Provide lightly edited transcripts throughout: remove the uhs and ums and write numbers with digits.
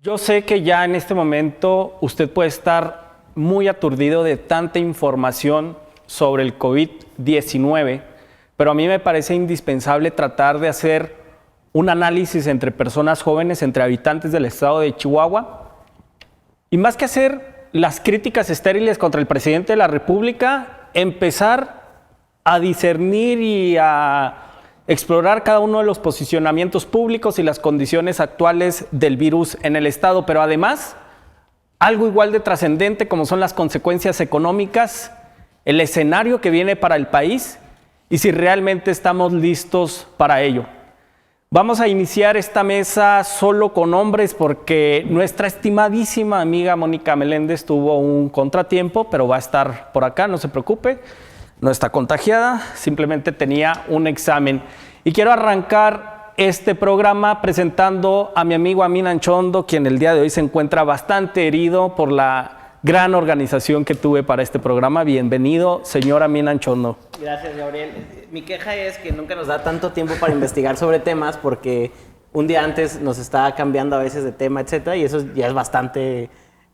Yo sé que ya en este momento usted puede estar muy aturdido de tanta información sobre el COVID-19, pero a mí me parece indispensable tratar de hacer un análisis entre personas jóvenes, entre habitantes del estado de Chihuahua, y más que hacer las críticas estériles contra el presidente de la República, empezar a discernir y a explorar cada uno de los posicionamientos públicos y las condiciones actuales del virus en el estado, pero además algo igual de trascendente como son las consecuencias económicas, el escenario que viene para el país y si realmente estamos listos para ello. Vamos a iniciar esta mesa solo con hombres porque nuestra estimadísima amiga Mónica Meléndez tuvo un contratiempo, pero va a estar por acá, no se preocupe. No está contagiada, simplemente tenía un examen. Y quiero arrancar este programa presentando a mi amigo Amin Anchondo, quien el día de hoy se encuentra bastante herido por la gran organización que tuve para este programa. Bienvenido, señor Amin Anchondo. Gracias, Gabriel. Mi queja es que nunca nos da tanto tiempo para investigar sobre temas porque un día antes nos está cambiando a veces de tema, etcétera, y eso ya es bastante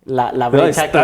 la brecha pero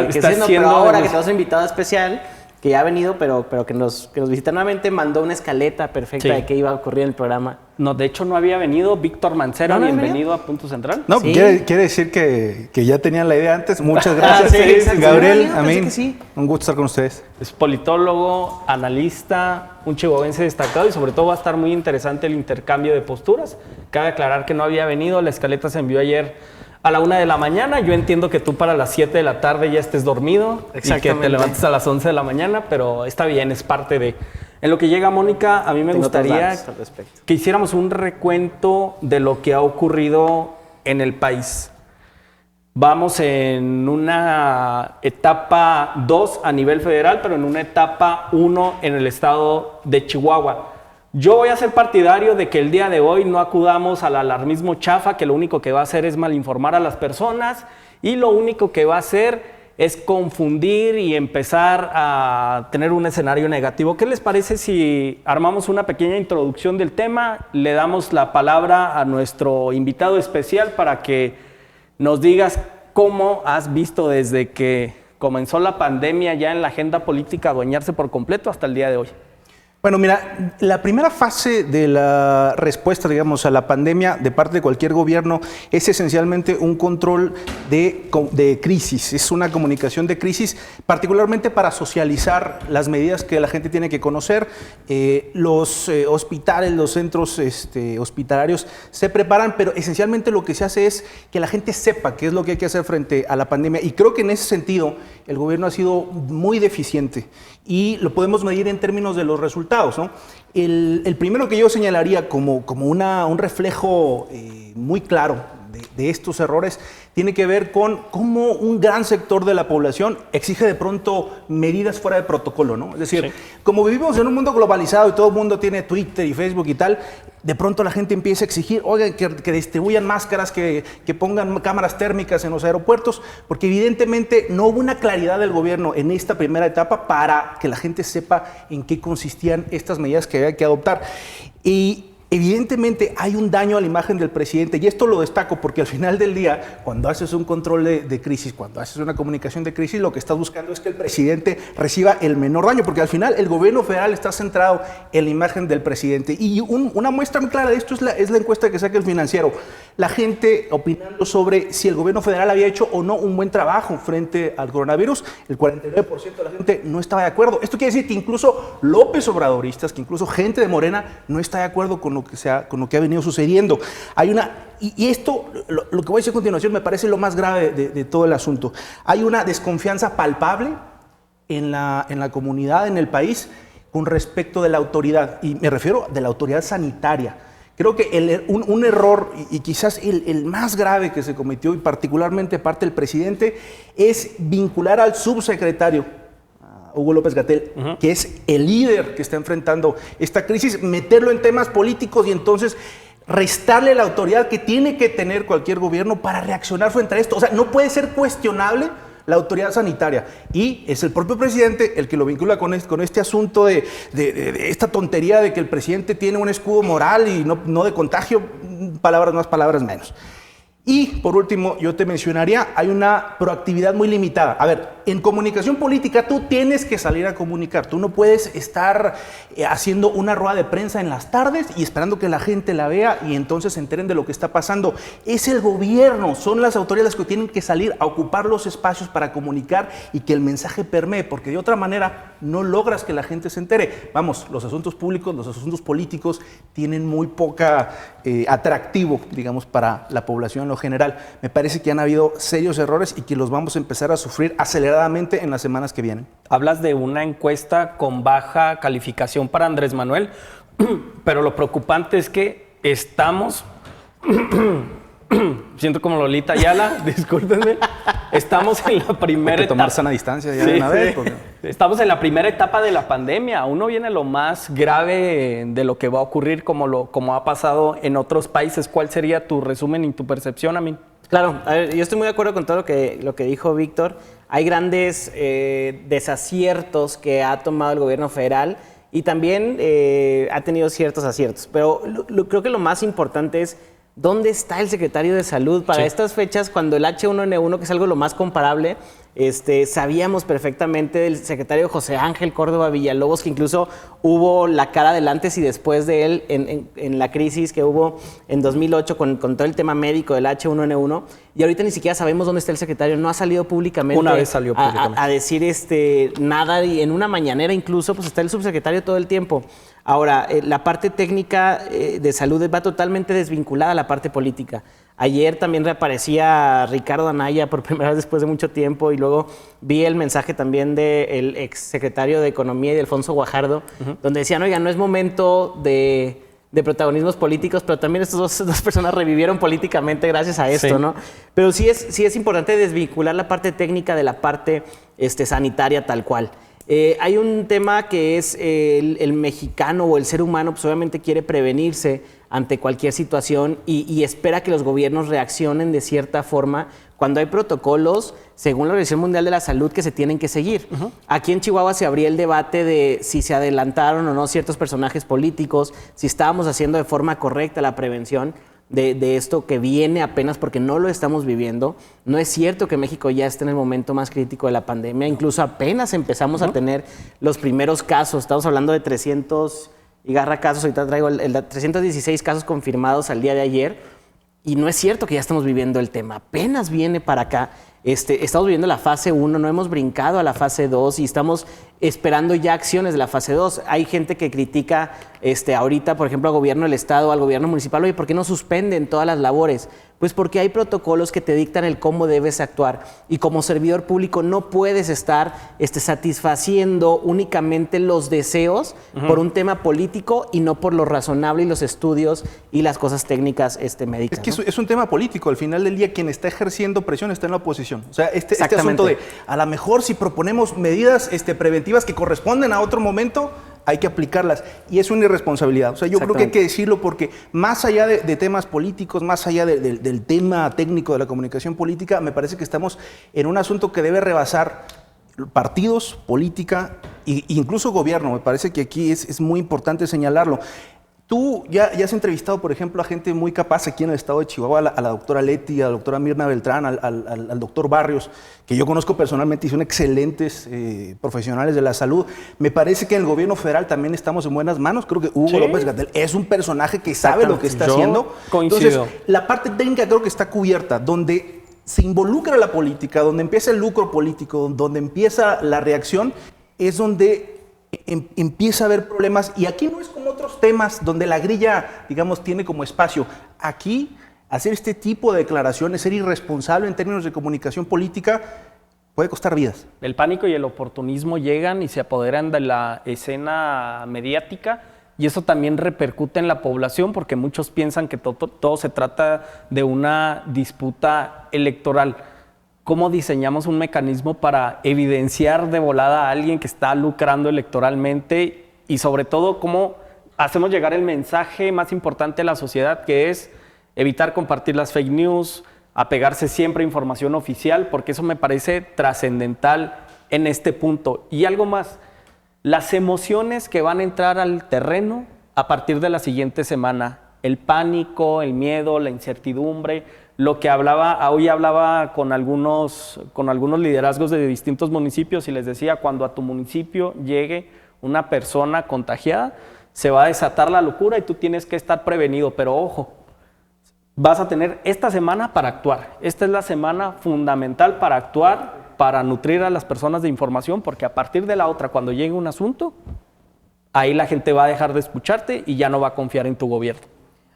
ahora que tenemos un invitado especial que ya ha venido, pero que nos visita nuevamente, mandó una escaleta perfecta de qué iba a ocurrir en el programa. No, de hecho no había venido Víctor Mancera, bienvenido a Punto Central. No, ¿sí? quiere decir que ya tenían la idea antes. Muchas gracias, Gabriel, Amin. Sí. Un gusto estar con ustedes. Es politólogo, analista, un chihuahuense destacado y sobre todo va a estar muy interesante el intercambio de posturas. Cabe aclarar que no había venido, la escaleta se envió ayer a la 1 de la mañana. Yo entiendo que tú para las 7 de la tarde ya estés dormido y que te levantes a las 11 de la mañana, pero está bien, es parte de... En lo que llega Mónica, a mí me gustaría que hiciéramos un recuento de lo que ha ocurrido en el país. Vamos en una etapa 2 a nivel federal, pero en una etapa 1 en el estado de Chihuahua. Yo voy a ser partidario de que el día de hoy no acudamos al alarmismo chafa, que lo único que va a hacer es malinformar a las personas y lo único que va a hacer es confundir y empezar a tener un escenario negativo. ¿Qué les parece si armamos una pequeña introducción del tema? Le damos la palabra a nuestro invitado especial para que nos digas cómo has visto desde que comenzó la pandemia ya en la agenda política adueñarse por completo hasta el día de hoy. Bueno, mira, la primera fase de la respuesta, digamos, a la pandemia de parte de cualquier gobierno es esencialmente un control de crisis, es una comunicación de crisis, particularmente para socializar las medidas que la gente tiene que conocer. Los hospitales, los centros hospitalarios se preparan, pero esencialmente lo que se hace es que la gente sepa qué es lo que hay que hacer frente a la pandemia. Y creo que en ese sentido el gobierno ha sido muy deficiente y lo podemos medir en términos de los resultados, ¿no? El primero que yo señalaría como un reflejo muy claro de estos errores tiene que ver con cómo un gran sector de la población exige de pronto medidas fuera de protocolo, ¿no? Es decir, como vivimos en un mundo globalizado y todo el mundo tiene Twitter y Facebook y tal, de pronto la gente empieza a exigir, oigan, que distribuyan máscaras, que pongan cámaras térmicas en los aeropuertos, porque evidentemente no hubo una claridad del gobierno en esta primera etapa para que la gente sepa en qué consistían estas medidas que había que adoptar. Y evidentemente hay un daño a la imagen del presidente, y esto lo destaco porque al final del día, cuando haces un control de crisis, cuando haces una comunicación de crisis, lo que estás buscando es que el presidente reciba el menor daño, porque al final el gobierno federal está centrado en la imagen del presidente. Y una muestra muy clara de esto es la encuesta que saca El Financiero. La gente opinando sobre si el gobierno federal había hecho o no un buen trabajo frente al coronavirus, el 49% de la gente no estaba de acuerdo. Esto quiere decir que incluso López Obradoristas, que incluso gente de Morena no está de acuerdo con lo que ha venido sucediendo. Y esto, lo que voy a decir a continuación, me parece lo más grave de todo el asunto. Hay una desconfianza palpable en la comunidad, en el país, con respecto de la autoridad, y me refiero de la autoridad sanitaria. Creo que un error, y quizás el más grave que se cometió, y particularmente parte del presidente, es vincular al subsecretario Hugo López-Gatell, que es el líder que está enfrentando esta crisis, meterlo en temas políticos y entonces restarle la autoridad que tiene que tener cualquier gobierno para reaccionar frente a esto. O sea, no puede ser cuestionable la autoridad sanitaria, y es el propio presidente el que lo vincula con este asunto de esta tontería de que el presidente tiene un escudo moral y no de contagio, palabras más, palabras menos. Y por último, yo te mencionaría, hay una proactividad muy limitada. A ver, en comunicación política tú tienes que salir a comunicar. Tú no puedes estar haciendo una rueda de prensa en las tardes y esperando que la gente la vea y entonces se enteren de lo que está pasando. Es el gobierno, son las autoridades que tienen que salir a ocupar los espacios para comunicar y que el mensaje permee, porque de otra manera no logras que la gente se entere. Vamos, los asuntos públicos, los asuntos políticos tienen muy poca atractivo, digamos, para la población en lo general. Me parece que han habido serios errores y que los vamos a empezar a sufrir aceleradamente en las semanas que vienen. Hablas de una encuesta con baja calificación para Andrés Manuel, pero lo preocupante es que estamos... Siento como Lolita Ayala, discúlpenme. Estamos en la primera etapa. Tomar sana distancia ya de una vez. Porque... Estamos en la primera etapa de la pandemia. Aún no viene lo más grave de lo que va a ocurrir como ha pasado en otros países. ¿Cuál sería tu resumen y tu percepción, Amin? Claro, a ver, yo estoy muy de acuerdo con todo lo que dijo Víctor. Hay grandes desaciertos que ha tomado el gobierno federal y también ha tenido ciertos aciertos. Pero creo que lo más importante es ¿dónde está el secretario de Salud para estas fechas cuando el H1N1, que es algo lo más comparable, sabíamos perfectamente del secretario José Ángel Córdoba Villalobos, que incluso hubo la cara del antes y después de él en la crisis que hubo en 2008 con todo el tema médico del H1N1, y ahorita ni siquiera sabemos dónde está el secretario, no ha salido públicamente. Una vez salió públicamente. A decir nada, y en una mañanera incluso pues está el subsecretario todo el tiempo. Ahora, la parte técnica de salud va totalmente desvinculada a la parte política. Ayer también reaparecía Ricardo Anaya por primera vez después de mucho tiempo y luego vi el mensaje también del exsecretario de Economía y de Alfonso Guajardo, donde decían, oiga, no es momento de protagonismos políticos, pero también estas dos personas revivieron políticamente gracias a esto, ¿no? Pero sí es importante desvincular la parte técnica de la parte sanitaria tal cual. Hay un tema que es el mexicano o el ser humano, pues obviamente quiere prevenirse ante cualquier situación y espera que los gobiernos reaccionen de cierta forma cuando hay protocolos, según la Organización Mundial de la Salud, que se tienen que seguir. Aquí en Chihuahua se abría el debate de si se adelantaron o no ciertos personajes políticos, si estábamos haciendo de forma correcta la prevención de esto que viene apenas porque no lo estamos viviendo. No es cierto que México ya esté en el momento más crítico de la pandemia, incluso apenas empezamos a tener los primeros casos, estamos hablando de 300 y garra casos, ahorita traigo el 316 casos confirmados al día de ayer, y no es cierto que ya estamos viviendo el tema, apenas viene para acá. Estamos viviendo la fase 1, no hemos brincado a la fase 2 y estamos esperando ya acciones de la fase 2. Hay gente que critica ahorita, por ejemplo, al gobierno del estado, al gobierno municipal, oye, ¿por qué no suspenden todas las labores? Pues porque hay protocolos que te dictan el cómo debes actuar y como servidor público no puedes estar satisfaciendo únicamente los deseos por un tema político y no por lo razonable y los estudios y las cosas técnicas médicas. Es que ¿no? es un tema político. Al final del día, quien está ejerciendo presión está en la oposición. O sea, este asunto de, a lo mejor si proponemos medidas preventivas que corresponden a otro momento, hay que aplicarlas. Y es una irresponsabilidad. O sea, yo creo que hay que decirlo porque más allá de temas políticos, más allá del tema técnico de la comunicación política, me parece que estamos en un asunto que debe rebasar partidos, política e incluso gobierno. Me parece que aquí es muy importante señalarlo. Tú ya has entrevistado, por ejemplo, a gente muy capaz aquí en el estado de Chihuahua, a la doctora Leti, a la doctora Mirna Beltrán, al doctor Barrios, que yo conozco personalmente y son excelentes profesionales de la salud. Me parece que en el gobierno federal también estamos en buenas manos. Creo que Hugo López-Gatell es un personaje que sabe lo que está haciendo. Coincido. Entonces, la parte técnica creo que está cubierta, donde se involucra la política, donde empieza el lucro político, donde empieza la reacción, es donde empieza a haber problemas. Y aquí no es como otros temas donde la grilla, digamos, tiene como espacio. Aquí, hacer este tipo de declaraciones, ser irresponsable en términos de comunicación política, puede costar vidas. El pánico y el oportunismo llegan y se apoderan de la escena mediática, y eso también repercute en la población porque muchos piensan que todo se trata de una disputa electoral. ¿Cómo diseñamos un mecanismo para evidenciar de volada a alguien que está lucrando electoralmente? Y sobre todo, ¿cómo hacemos llegar el mensaje más importante a la sociedad, que es evitar compartir las fake news, apegarse siempre a información oficial, porque eso me parece trascendental en este punto? Y algo más, las emociones que van a entrar al terreno a partir de la siguiente semana. el pánico, el miedo, la incertidumbre. Lo que hoy hablaba con algunos liderazgos de distintos municipios y les decía, cuando a tu municipio llegue una persona contagiada, se va a desatar la locura y tú tienes que estar prevenido, pero ojo, vas a tener esta semana para actuar. Esta es la semana fundamental para actuar, para nutrir a las personas de información, porque a partir de la otra, cuando llegue un asunto, ahí la gente va a dejar de escucharte y ya no va a confiar en tu gobierno.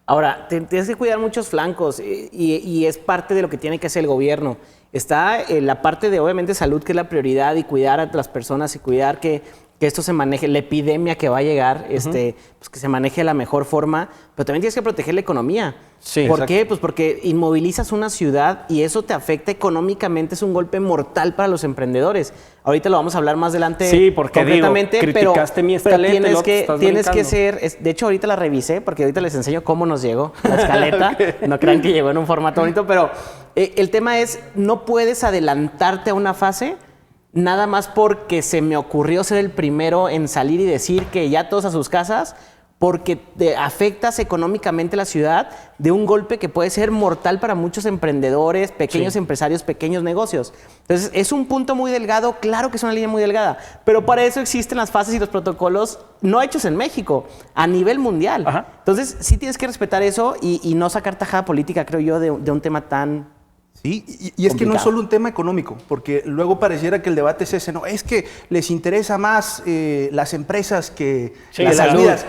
Ahora, tienes que cuidar muchos flancos y es parte de lo que tiene que hacer el gobierno. Está la parte de, obviamente, salud, que es la prioridad, y cuidar a las personas y cuidar que esto se maneje, la epidemia que va a llegar, pues que se maneje de la mejor forma, pero también tienes que proteger la economía. Sí, ¿Por qué? Pues porque inmovilizas una ciudad y eso te afecta económicamente, es un golpe mortal para los emprendedores. Ahorita lo vamos a hablar más adelante. Sí, porque concretamente, criticaste mi escaleta, pero tienes que ser, de hecho ahorita la revisé, porque ahorita les enseño cómo nos llegó la escaleta. Okay. No crean que llegó en un formato bonito, pero el tema es, no puedes adelantarte a una fase nada más porque se me ocurrió ser el primero en salir y decir que ya todos a sus casas, porque te afectas económicamente a la ciudad de un golpe que puede ser mortal para muchos emprendedores, pequeños empresarios, pequeños negocios. Entonces, es un punto muy delgado, claro que es una línea muy delgada, pero para eso existen las fases y los protocolos no hechos en México, a nivel mundial. Ajá. Entonces, sí tienes que respetar eso y no sacar tajada política, creo yo, de un tema tan... Sí, y es que no es solo un tema económico, porque luego pareciera que el debate es ese, no, es que les interesa más las empresas que las vidas.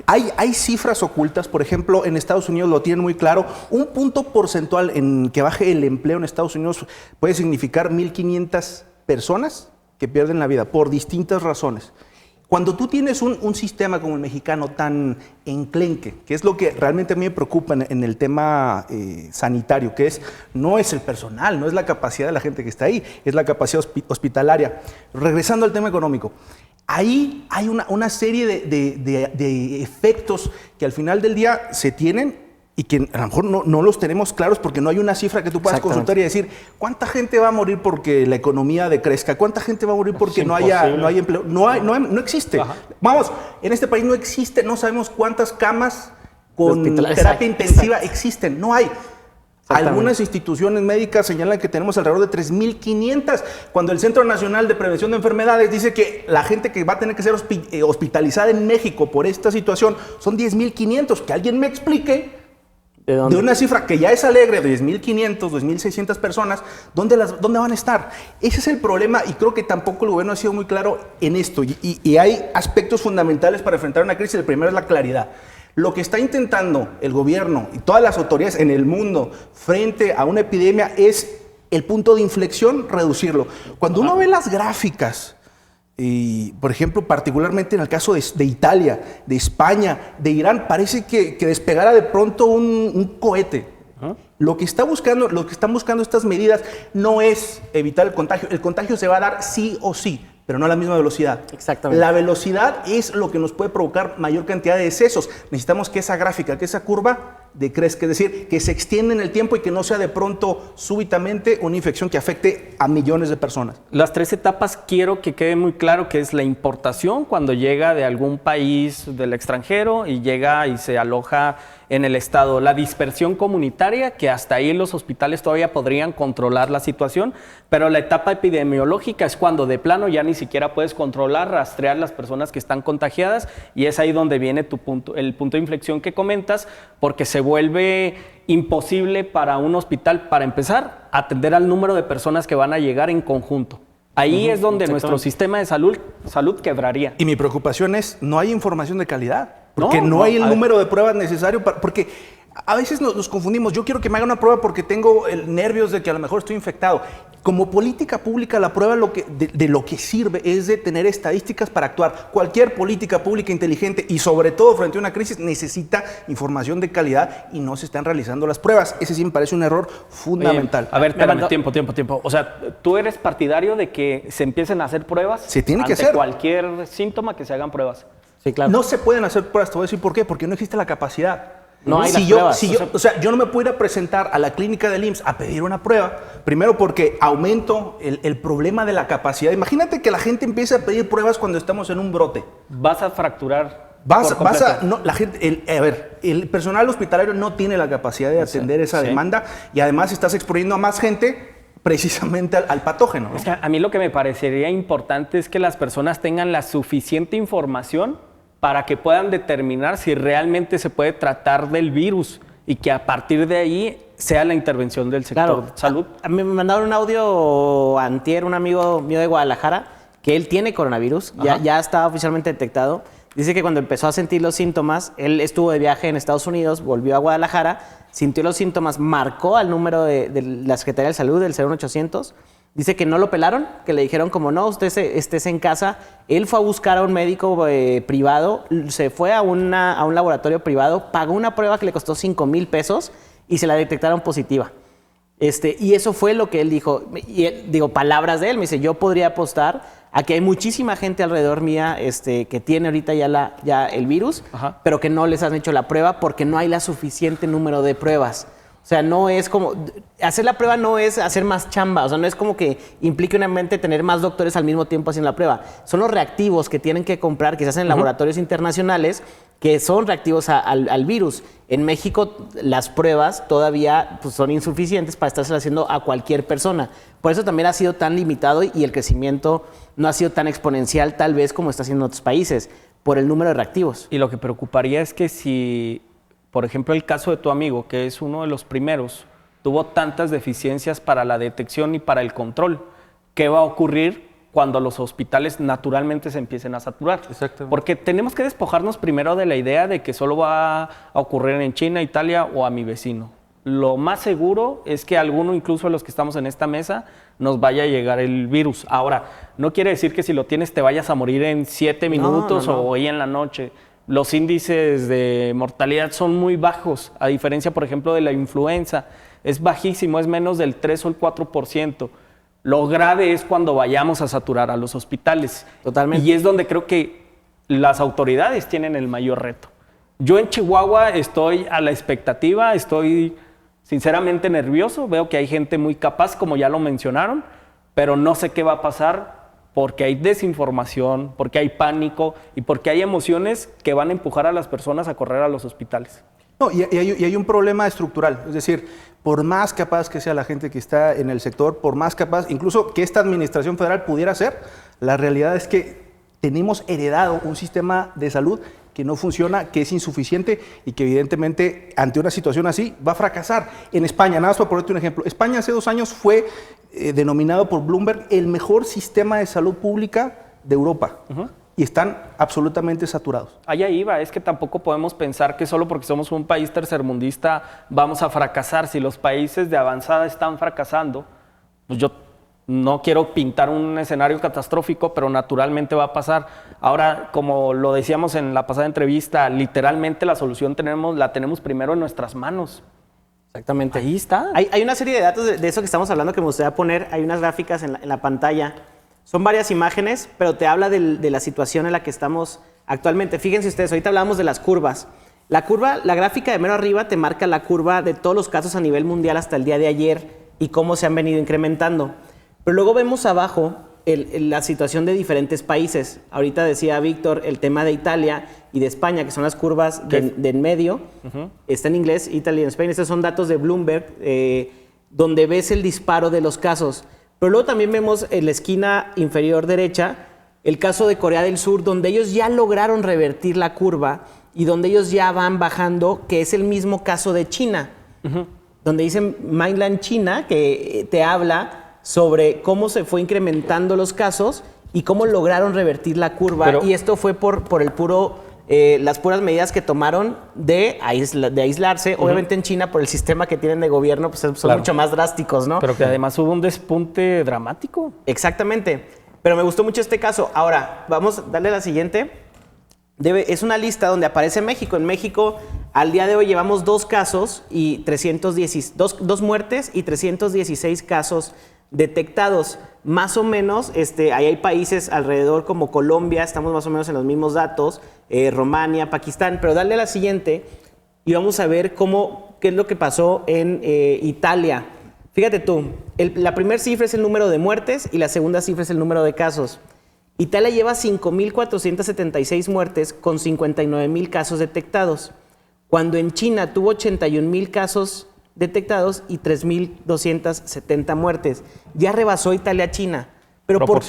Hay cifras ocultas, por ejemplo, en Estados Unidos lo tienen muy claro, un punto porcentual en que baje el empleo en Estados Unidos puede significar 1,500 personas que pierden la vida por distintas razones. Cuando tú tienes un sistema como el mexicano tan enclenque, que es lo que realmente a mí me preocupa en el tema sanitario, que no es el personal, no es la capacidad de la gente que está ahí, es la capacidad hospitalaria. Regresando al tema económico, ahí hay una serie de efectos que al final del día se tienen y que a lo mejor no los tenemos claros porque no hay una cifra que tú puedas consultar y decir cuánta gente va a morir porque la economía decrezca, cuánta gente va a morir porque no haya empleo. No existe. Ajá. Vamos, en este país no existe, no sabemos cuántas camas con terapia intensiva existen, no hay. Algunas instituciones médicas señalan que tenemos alrededor de 3,500, cuando el Centro Nacional de Prevención de Enfermedades dice que la gente que va a tener que ser hospitalizada en México por esta situación son 10,500. Que alguien me explique de una cifra que ya es alegre, de 10,500, 2,600 personas, ¿dónde van a estar? Ese es el problema y creo que tampoco el gobierno ha sido muy claro en esto y hay aspectos fundamentales para enfrentar una crisis. El primero es la claridad. Lo que está intentando el gobierno y todas las autoridades en el mundo frente a una epidemia es el punto de inflexión, reducirlo. Cuando uno ve las gráficas, y, por ejemplo, particularmente en el caso de Italia, de España, de Irán, parece que despegara de pronto un cohete. ¿Ah? Lo que están buscando estas medidas no es evitar el contagio. El contagio se va a dar sí o sí, pero no a la misma velocidad. Exactamente. La velocidad es lo que nos puede provocar mayor cantidad de decesos. Necesitamos que esa gráfica, que esa curva decrezca, es decir, que se extienda en el tiempo y que no sea de pronto, súbitamente, una infección que afecte a millones de personas. Las 3 etapas quiero que quede muy claro que es la importación, cuando llega de algún país del extranjero y llega y se aloja en el estado. La dispersión comunitaria, que hasta ahí los hospitales todavía podrían controlar la situación, pero la etapa epidemiológica es cuando de plano ya ni siquiera puedes controlar, rastrear las personas que están contagiadas, y es ahí donde viene el punto de inflexión que comentas, porque se vuelve imposible para un hospital, para empezar, atender al número de personas que van a llegar en conjunto. Ahí es donde nuestro sistema de salud quebraría. Y mi preocupación es, no hay información de calidad, porque no hay el número de pruebas necesario, porque a veces nos confundimos. Yo quiero que me haga una prueba porque tengo nervios de que a lo mejor estoy infectado. Como política pública, la prueba de lo que sirve es de tener estadísticas para actuar. Cualquier política pública inteligente y sobre todo frente a una crisis necesita información de calidad y no se están realizando las pruebas. Ese sí me parece un error fundamental. A ver, espérame, tiempo. O sea, ¿tú eres partidario de que se empiecen a hacer pruebas? Se tiene que hacer. Cualquier síntoma que se hagan pruebas. Sí, claro. No se pueden hacer pruebas, te voy a decir por qué, porque no existe la capacidad. No hay pruebas. Yo no me puedo ir a presentar a la clínica del IMSS a pedir una prueba, primero porque aumento el problema de la capacidad. Imagínate que la gente empiece a pedir pruebas cuando estamos en un brote. Vas a fracturar La gente, el personal hospitalario no tiene la capacidad de atender esa demanda y además estás exponiendo a más gente precisamente al patógeno, ¿no? O sea, a mí lo que me parecería importante es que las personas tengan la suficiente información para que puedan determinar si realmente se puede tratar del virus y que a partir de ahí sea la intervención del sector salud. A mí me mandaron un audio antier, un amigo mío de Guadalajara, que él tiene coronavirus, ya estaba oficialmente detectado. Dice que cuando empezó a sentir los síntomas, él estuvo de viaje en Estados Unidos, volvió a Guadalajara, sintió los síntomas, marcó al número de la Secretaría de Salud, del 01800. Dice que no lo pelaron, que le dijeron como no, usted estés en casa. Él fue a buscar a un médico privado, se fue a un laboratorio privado, pagó una prueba que le costó 5,000 pesos y se la detectaron positiva. Y eso fue lo que él dijo. Y palabras de él, me dice, yo podría apostar a que hay muchísima gente alrededor mía que tiene ahorita ya el virus, pero que no les han hecho la prueba porque no hay la suficiente número de pruebas. O sea, no es como... Hacer la prueba no es hacer más chamba. O sea, no es como que implique una mente tener más doctores al mismo tiempo haciendo la prueba. Son los reactivos que tienen que comprar, que se hacen en laboratorios internacionales, que son reactivos al virus. En México, las pruebas todavía pues, son insuficientes para estarse haciendo a cualquier persona. Por eso también ha sido tan limitado y el crecimiento no ha sido tan exponencial, tal vez, como está haciendo en otros países, por el número de reactivos. Y lo que preocuparía es que si... Por ejemplo, el caso de tu amigo, que es uno de los primeros, tuvo tantas deficiencias para la detección y para el control. ¿Qué va a ocurrir cuando los hospitales naturalmente se empiecen a saturar? Exactamente. Porque tenemos que despojarnos primero de la idea de que solo va a ocurrir en China, Italia o a mi vecino. Lo más seguro es que alguno, incluso de los que estamos en esta mesa, nos vaya a llegar el virus. Ahora, no quiere decir que si lo tienes te vayas a morir en 7 minutos o hoy en la noche. Los índices de mortalidad son muy bajos, a diferencia, por ejemplo, de la influenza. Es bajísimo, es menos del 3 o el 4%. Lo grave es cuando vayamos a saturar a los hospitales. Totalmente. Y es donde creo que las autoridades tienen el mayor reto. Yo en Chihuahua estoy a la expectativa, estoy sinceramente nervioso. Veo que hay gente muy capaz, como ya lo mencionaron, pero no sé qué va a pasar porque hay desinformación, porque hay pánico y porque hay emociones que van a empujar a las personas a correr a los hospitales. No, y hay un problema estructural, es decir, por más capaz que sea la gente que está en el sector, por más capaz, incluso que esta administración federal pudiera ser, la realidad es que tenemos heredado un sistema de salud que no funciona, que es insuficiente y que evidentemente ante una situación así va a fracasar. En España, nada más para ponerte un ejemplo, España hace 2 años fue denominado por Bloomberg el mejor sistema de salud pública de Europa. Y están absolutamente saturados. Allá iba, es que tampoco podemos pensar que solo porque somos un país tercermundista vamos a fracasar. Si los países de avanzada están fracasando, pues yo no quiero pintar un escenario catastrófico, pero naturalmente va a pasar. Ahora, como lo decíamos en la pasada entrevista, literalmente la solución la tenemos primero en nuestras manos. Exactamente. Ahí está. Hay una serie de datos de eso que estamos hablando que me gustaría poner. Hay unas gráficas en la pantalla. Son varias imágenes, pero te habla de la situación en la que estamos actualmente. Fíjense ustedes, ahorita hablamos de las curvas. La gráfica de mero arriba te marca la curva de todos los casos a nivel mundial hasta el día de ayer y cómo se han venido incrementando. Pero luego vemos abajo la situación de diferentes países. Ahorita decía Víctor el tema de Italia y de España, que son las curvas de en medio. Está en inglés, Italy and Spain. Estos son datos de Bloomberg, donde ves el disparo de los casos. Pero luego también vemos en la esquina inferior derecha el caso de Corea del Sur, donde ellos ya lograron revertir la curva y donde ellos ya van bajando, que es el mismo caso de China, donde dicen Mainland China, que te habla sobre cómo se fue incrementando los casos y cómo lograron revertir la curva. Y esto fue por las puras medidas que tomaron de aislarse. Obviamente en China, por el sistema que tienen de gobierno, pues son mucho más drásticos, ¿no? Pero que además hubo un despunte dramático. Exactamente. Pero me gustó mucho este caso. Ahora, vamos a darle la siguiente. Es una lista donde aparece México. En México, al día de hoy, llevamos 2 casos y 2 muertes y 316 casos detectados. Más o menos, ahí hay países alrededor como Colombia, estamos más o menos en los mismos datos, Rumania, Pakistán, pero dale a la siguiente y vamos a ver qué es lo que pasó en Italia. Fíjate tú, la primera cifra es el número de muertes y la segunda cifra es el número de casos. Italia lleva 5.476 muertes con 59.000 casos detectados, cuando en China tuvo 81.000 casos detectados y 3.270 muertes. Ya rebasó Italia a China. Pero ¿por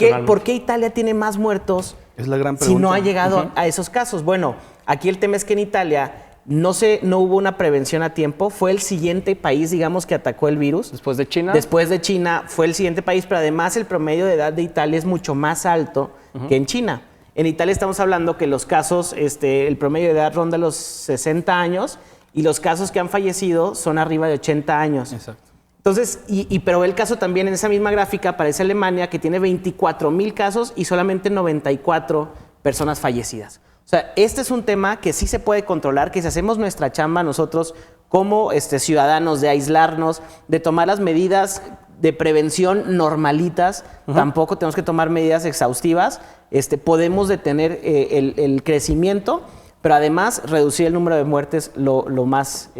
qué Italia tiene más muertos Es la gran pregunta. si no ha llegado a esos casos? Bueno, aquí el tema es que en Italia no hubo una prevención a tiempo. Fue el siguiente país, digamos, que atacó el virus. Después de China. Después de China fue el siguiente país, pero además el promedio de edad de Italia es mucho más alto que en China. En Italia estamos hablando que los casos, el promedio de edad ronda los 60 años y los casos que han fallecido son arriba de 80 años. Exacto. Entonces, pero el caso también en esa misma gráfica aparece Alemania, que tiene 24,000 casos y solamente 94 personas fallecidas. O sea, este es un tema que sí se puede controlar, que si hacemos nuestra chamba nosotros como ciudadanos, de aislarnos, de tomar las medidas de prevención normalitas, tampoco tenemos que tomar medidas exhaustivas, podemos detener el crecimiento, pero además reducir el número de muertes lo más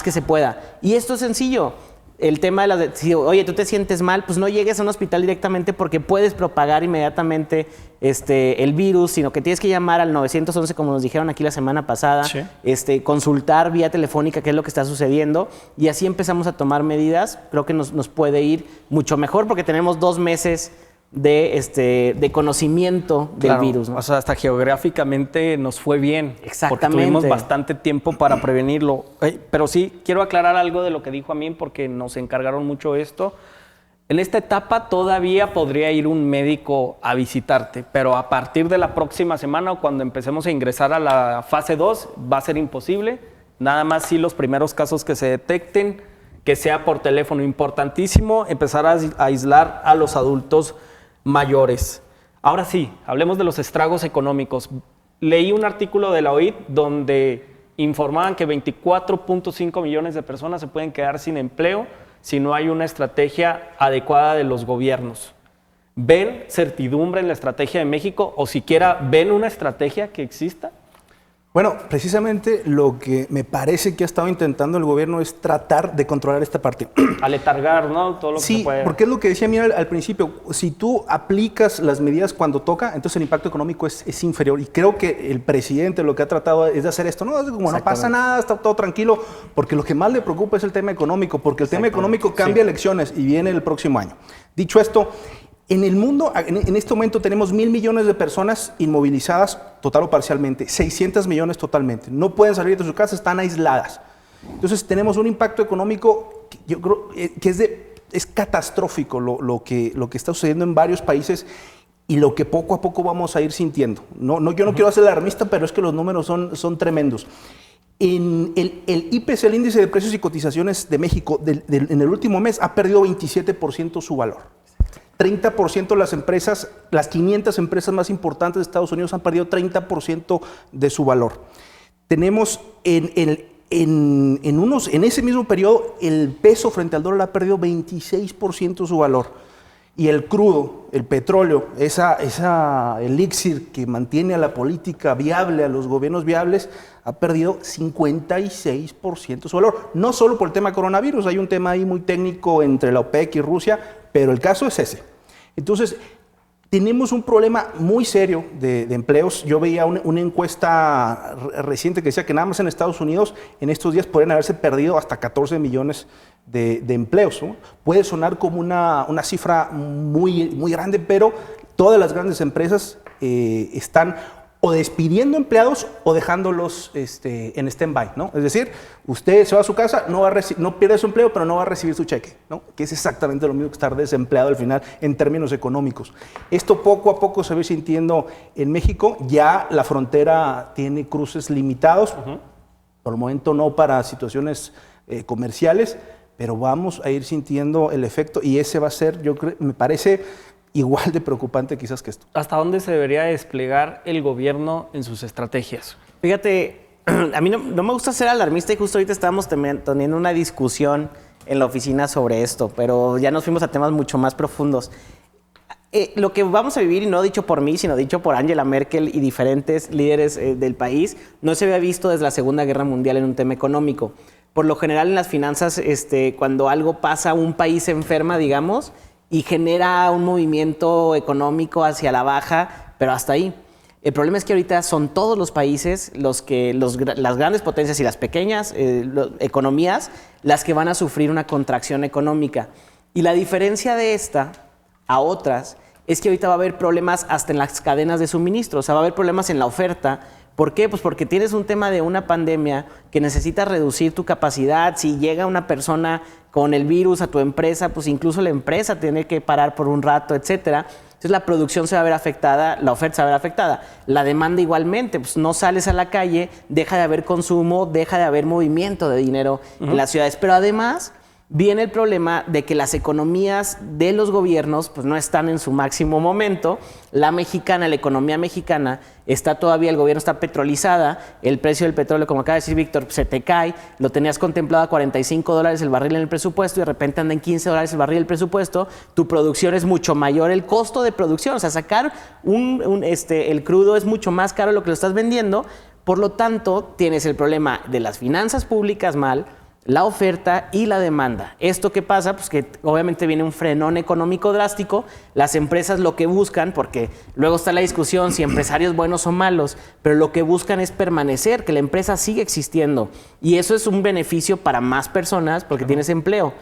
que se pueda. Y esto es sencillo. El tema de si, oye, tú te sientes mal, pues no llegues a un hospital directamente porque puedes propagar inmediatamente el virus, sino que tienes que llamar al 911, como nos dijeron aquí la semana pasada, sí. Consultar vía telefónica qué es lo que está sucediendo, y así empezamos a tomar medidas. Creo que nos puede ir mucho mejor porque tenemos 2 meses de conocimiento del virus, ¿no? O sea, hasta geográficamente nos fue bien. Exactamente. Porque tuvimos bastante tiempo para prevenirlo. Pero sí, quiero aclarar algo de lo que dijo Amin porque nos encargaron mucho esto. En esta etapa todavía podría ir un médico a visitarte, pero a partir de la próxima semana o cuando empecemos a ingresar a la fase 2 va a ser imposible. Nada más si los primeros casos que se detecten, que sea por teléfono, importantísimo, empezar a aislar a los adultos mayores. Ahora sí, hablemos de los estragos económicos. Leí un artículo de la OIT donde informaban que 24.5 millones de personas se pueden quedar sin empleo si no hay una estrategia adecuada de los gobiernos. ¿Ven certidumbre en la estrategia de México o siquiera ven una estrategia que exista? Bueno, precisamente lo que me parece que ha estado intentando el gobierno es tratar de controlar esta parte. Aletargar, ¿no? Todo lo que se puede. Sí, porque es lo que decía Mira al principio. Si tú aplicas las medidas cuando toca, entonces el impacto económico es inferior. Y creo que el presidente lo que ha tratado es de hacer esto. No, como no pasa nada, está todo tranquilo, porque lo que más le preocupa es el tema económico, porque el tema económico cambia elecciones y viene el próximo año. Dicho esto, en el mundo, en este momento tenemos 1.000 millones de personas inmovilizadas, total o parcialmente, 600 millones totalmente. No pueden salir de su casa, están aisladas. Entonces tenemos un impacto económico que yo creo que es catastrófico lo que está sucediendo en varios países y lo que poco a poco vamos a ir sintiendo. Yo no quiero hacer alarmista, pero es que los números son tremendos. En el IPC, el índice de precios y cotizaciones de México, en el último mes ha perdido 27% su valor. 30% las empresas, las 500 empresas más importantes de Estados Unidos han perdido 30% de su valor. Tenemos en ese mismo periodo el peso frente al dólar ha perdido 26% su valor. Y el crudo, el petróleo, esa elixir que mantiene a la política viable, a los gobiernos viables, ha perdido 56% su valor. No solo por el tema coronavirus, hay un tema ahí muy técnico entre la OPEC y Rusia, pero el caso es ese. Entonces, tenemos un problema muy serio de empleos. Yo veía una encuesta reciente que decía que nada más en Estados Unidos en estos días podrían haberse perdido hasta 14 millones de empleos, ¿no? Puede sonar como una cifra muy, muy grande, pero todas las grandes empresas están o despidiendo empleados o dejándolos en stand-by, ¿no? Es decir, usted se va a su casa, no pierde su empleo, pero no va a recibir su cheque, ¿no? Que es exactamente lo mismo que estar desempleado al final en términos económicos. Esto poco a poco se va sintiendo en México. Ya la frontera tiene cruces limitados, por el momento no para situaciones comerciales, pero vamos a ir sintiendo el efecto y ese va a ser, yo creo, me parece, igual de preocupante quizás que esto. ¿Hasta dónde se debería desplegar el gobierno en sus estrategias? Fíjate, a mí no me gusta ser alarmista y justo ahorita estábamos teniendo una discusión en la oficina sobre esto, pero ya nos fuimos a temas mucho más profundos. Lo que vamos a vivir, y no dicho por mí, sino dicho por Angela Merkel y diferentes líderes del país, no se había visto desde la Segunda Guerra Mundial en un tema económico. Por lo general en las finanzas, cuando algo pasa, un país se enferma, digamos, y genera un movimiento económico hacia la baja, pero hasta ahí. El problema es que ahorita son todos los países las grandes potencias y las pequeñas economías las que van a sufrir una contracción económica. Y la diferencia de esta a otras es que ahorita va a haber problemas hasta en las cadenas de suministro, o sea, va a haber problemas en la oferta. ¿Por qué? Pues porque tienes un tema de una pandemia que necesitas reducir tu capacidad. Si llega una persona con el virus a tu empresa, pues incluso la empresa tiene que parar por un rato, etcétera. Entonces la producción se va a ver afectada, la oferta se va a ver afectada. La demanda igualmente, pues no sales a la calle, deja de haber consumo, deja de haber movimiento de dinero en las ciudades. Pero además viene el problema de que las economías de los gobiernos pues no están en su máximo momento. La mexicana, la economía mexicana está todavía, el gobierno está petrolizada, el precio del petróleo, como acaba de decir Víctor, se te cae, lo tenías contemplado a $45 el barril en el presupuesto y de repente anda en $15 el barril el presupuesto, tu producción es mucho mayor, el costo de producción, o sea, sacar el crudo es mucho más caro de lo que lo estás vendiendo, por lo tanto tienes el problema de las finanzas públicas mal, la oferta y la demanda. ¿Esto qué pasa? Pues que obviamente viene un frenón económico drástico. Las empresas lo que buscan, porque luego está la discusión si empresarios buenos o malos, pero lo que buscan es permanecer, que la empresa siga existiendo. Y eso es un beneficio para más personas porque tienes empleo.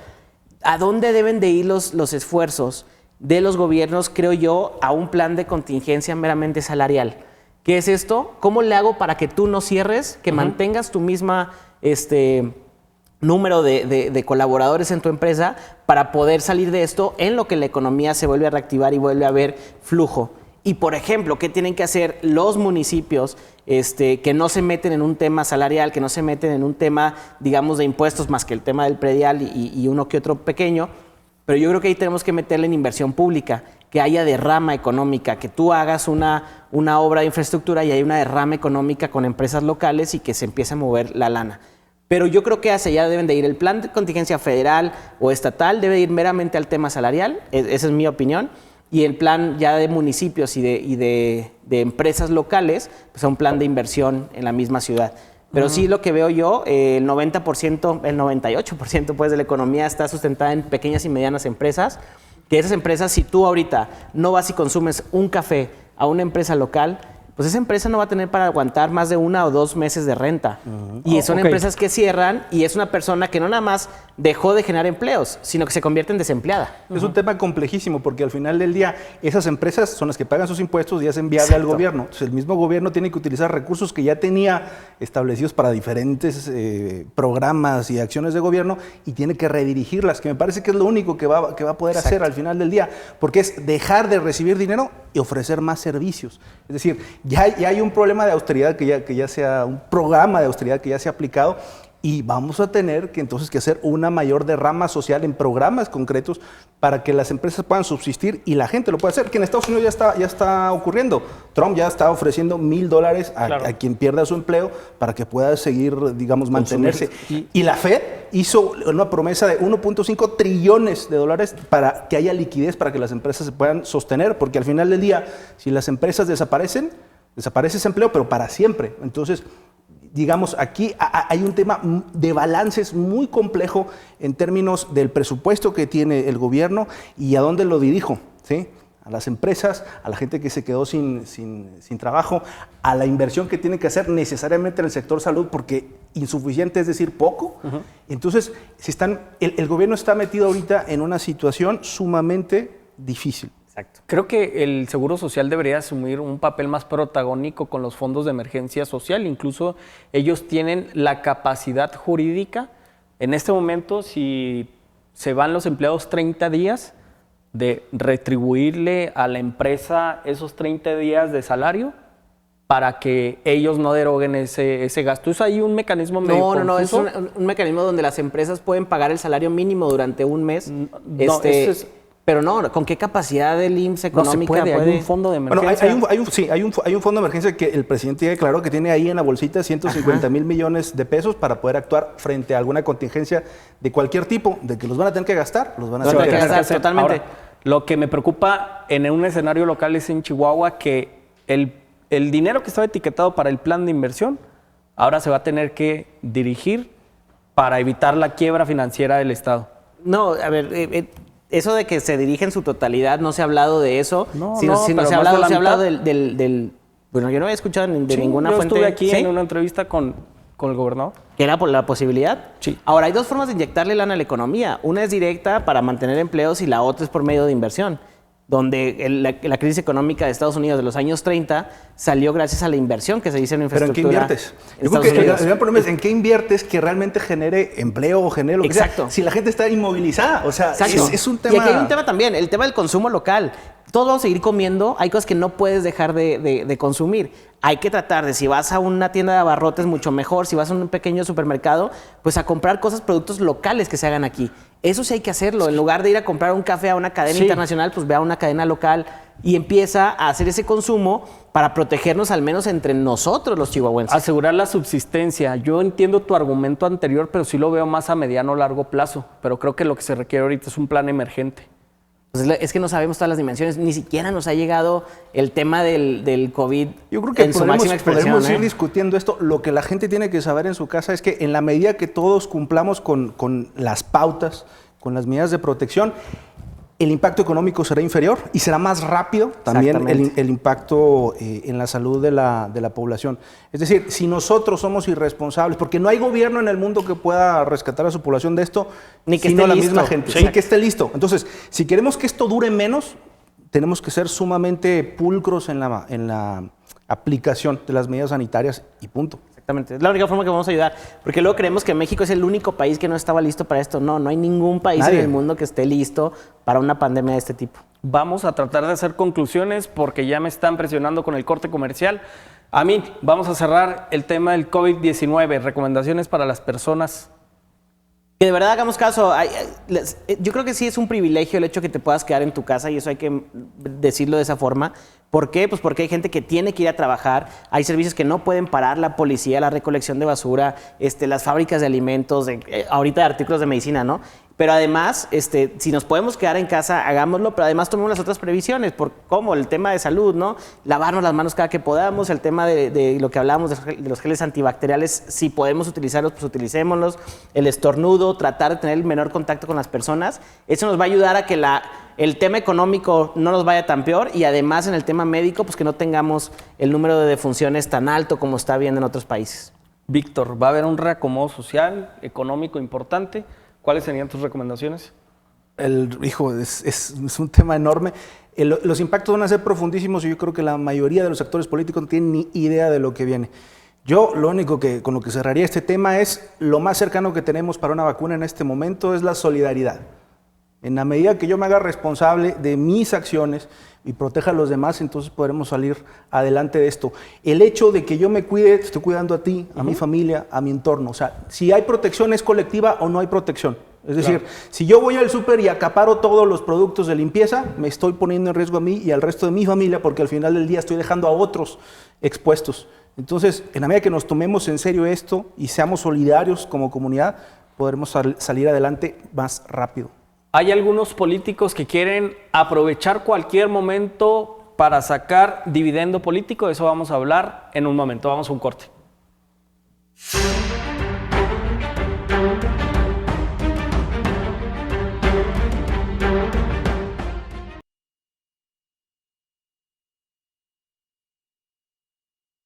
¿A dónde deben de ir los esfuerzos de los gobiernos, creo yo, a un plan de contingencia meramente salarial? ¿Qué es esto? ¿Cómo le hago para que tú no cierres, que mantengas tu misma número de colaboradores en tu empresa para poder salir de esto en lo que la economía se vuelve a reactivar y vuelve a haber flujo? Y, por ejemplo, ¿qué tienen que hacer los municipios que no se meten en un tema salarial, que no se meten en un tema, digamos, de impuestos más que el tema del predial y uno que otro pequeño? Pero yo creo que ahí tenemos que meterle en inversión pública, que haya derrama económica, que tú hagas una obra de infraestructura y hay una derrama económica con empresas locales y que se empiece a mover la lana. Pero yo creo que hacia allá deben de ir. El plan de contingencia federal o estatal debe ir meramente al tema salarial, esa es mi opinión, y el plan ya de municipios y de empresas locales, pues a un plan de inversión en la misma ciudad. Pero sí lo que veo yo, el 90%, el 98% pues de la economía está sustentada en pequeñas y medianas empresas, que esas empresas, si tú ahorita no vas y consumes un café a una empresa local, pues esa empresa no va a tener para aguantar más de 1 o 2 meses de renta. Y son empresas que cierran y es una persona que no nada más dejó de generar empleos, sino que se convierte en desempleada. Es un tema complejísimo porque al final del día esas empresas son las que pagan sus impuestos y hacen viable al gobierno. Entonces el mismo gobierno tiene que utilizar recursos que ya tenía establecidos para diferentes programas y acciones de gobierno y tiene que redirigirlas, que me parece que es lo único que va a poder hacer al final del día, porque es dejar de recibir dinero y ofrecer más servicios. Es decir, ya hay un problema de austeridad que ya sea un programa de austeridad que ya se ha aplicado y vamos a tener que entonces que hacer una mayor derrama social en programas concretos para que las empresas puedan subsistir y la gente lo pueda hacer, que en Estados Unidos ya está ocurriendo. Trump ya está ofreciendo $1,000 a quien pierda su empleo para que pueda seguir, digamos, mantenerse. Y la Fed hizo una promesa de $1.5 trillones para que haya liquidez para que las empresas se puedan sostener, porque al final del día, si las empresas desaparece ese empleo, pero para siempre. Entonces, digamos, aquí hay un tema de balances muy complejo en términos del presupuesto que tiene el gobierno y a dónde lo dirijo, ¿sí? A las empresas, a la gente que se quedó sin trabajo, a la inversión que tiene que hacer necesariamente en el sector salud, porque insuficiente es decir poco. Entonces, el gobierno está metido ahorita en una situación sumamente difícil. Exacto. Creo que el Seguro Social debería asumir un papel más protagónico con los fondos de emergencia social. Incluso ellos tienen la capacidad jurídica. En este momento, si se van los empleados 30 días, de retribuirle a la empresa esos 30 días de salario para que ellos no deroguen ese gasto. ¿Es ahí un mecanismo medio confuso? No, es un mecanismo donde las empresas pueden pagar el salario mínimo durante un mes. Pero no, ¿con qué capacidad del IMSS económica no se puede? Hay un fondo de emergencia. Bueno, hay un fondo de emergencia que el presidente ya declaró que tiene ahí en la bolsita 150,000 millones de pesos para poder actuar frente a alguna contingencia de cualquier tipo, de que los van a tener que gastar, los van a tener que gastar totalmente. Ahora, lo que me preocupa en un escenario local es en Chihuahua que el dinero que estaba etiquetado para el plan de inversión ahora se va a tener que dirigir para evitar la quiebra financiera del Estado. No, a ver, eso de que se dirige en su totalidad, no se ha hablado de eso. No, sino no, se pero ha más hablado, de la se ha hablado mitad. del bueno, yo no había escuchado de Sí, ninguna yo fuente. estuve aquí ¿Sí? en una entrevista con el gobernador. ¿Que era por la posibilidad? Sí. Ahora, hay dos formas de inyectarle lana a la economía. Una es directa para mantener empleos y la otra es por medio de inversión, donde la crisis económica de Estados Unidos de los años 30 salió gracias a la inversión que se hizo en ¿Pero en qué infraestructura. inviertes? en Yo creo Estados que Unidos. el gran problema es en qué inviertes que realmente genere empleo o genere lo que Exacto. sea. Si la gente está inmovilizada, o sea, Exacto. es un tema... Y aquí hay un tema también, el tema del consumo local. Todos vamos a seguir comiendo, hay cosas que no puedes dejar de consumir. Hay que tratar de, si vas a una tienda de abarrotes, mucho mejor, si vas a un pequeño supermercado, pues a comprar cosas, productos locales que se hagan aquí. Eso sí hay que hacerlo. En lugar de ir a comprar un café a una cadena Sí. internacional, pues ve a una cadena local y empieza a hacer ese consumo para protegernos al menos entre nosotros los chihuahuenses. Asegurar la subsistencia. Yo entiendo tu argumento anterior, pero sí lo veo más a mediano o largo plazo. Pero creo que lo que se requiere ahorita es un plan emergente. Pues es que no sabemos todas las dimensiones, ni siquiera nos ha llegado el tema del COVID Yo creo que en su máxima expresión. podremos ir discutiendo esto. Lo que la gente tiene que saber en su casa es que en la medida que todos cumplamos con las pautas, con las medidas de protección, el impacto económico será inferior y será más rápido también Exactamente. el impacto en la salud de la población. Es decir, si nosotros somos irresponsables, porque no hay gobierno en el mundo que pueda rescatar a su población de esto, Ni que sino esté la listo. misma gente, Sí. sí, que esté listo. Entonces, si queremos que esto dure menos, tenemos que ser sumamente pulcros en la aplicación de las medidas sanitarias y punto. Exactamente, es la única forma que vamos a ayudar, porque luego creemos que México es el único país que no estaba listo para esto. No, no hay ningún país Nadie. en el mundo que esté listo para una pandemia de este tipo. Vamos a tratar de hacer conclusiones porque ya me están presionando con el corte comercial. Amin, vamos a cerrar el tema del COVID-19. Recomendaciones para las personas. Que de verdad hagamos caso. Yo creo que sí es un privilegio el hecho que te puedas quedar en tu casa y eso hay que decirlo de esa forma. ¿Por qué? Pues porque hay gente que tiene que ir a trabajar, hay servicios que no pueden parar, la policía, la recolección de basura, las fábricas de alimentos, ahorita de artículos de medicina, ¿no? Pero además, si nos podemos quedar en casa, hagámoslo, pero además tomemos las otras previsiones, como el tema de salud, ¿no? Lavarnos las manos cada que podamos, el tema de lo que hablábamos de los geles antibacteriales, si podemos utilizarlos, pues utilicémoslos, el estornudo, tratar de tener el menor contacto con las personas, eso nos va a ayudar a que el tema económico no nos vaya tan peor y además en el tema médico, pues que no tengamos el número de defunciones tan alto como está viendo en otros países. Víctor, va a haber un reacomodo social, económico importante. ¿Cuáles serían tus recomendaciones? Es un tema enorme. Los impactos van a ser profundísimos y yo creo que la mayoría de los actores políticos no tienen ni idea de lo que viene. Yo lo único con lo que cerraría este tema es lo más cercano que tenemos para una vacuna en este momento es la solidaridad. En la medida que yo me haga responsable de mis acciones y proteja a los demás, entonces podremos salir adelante de esto. El hecho de que yo me cuide, te estoy cuidando a ti, a mi familia, a mi entorno. O sea, si hay protección, ¿es colectiva o no hay protección? Es decir, si yo voy al súper y acaparo todos los productos de limpieza, me estoy poniendo en riesgo a mí y al resto de mi familia porque al final del día estoy dejando a otros expuestos. Entonces, en la medida que nos tomemos en serio esto y seamos solidarios como comunidad, podremos salir adelante más rápido. Hay algunos políticos que quieren aprovechar cualquier momento para sacar dividendo político. De eso vamos a hablar en un momento. Vamos a un corte.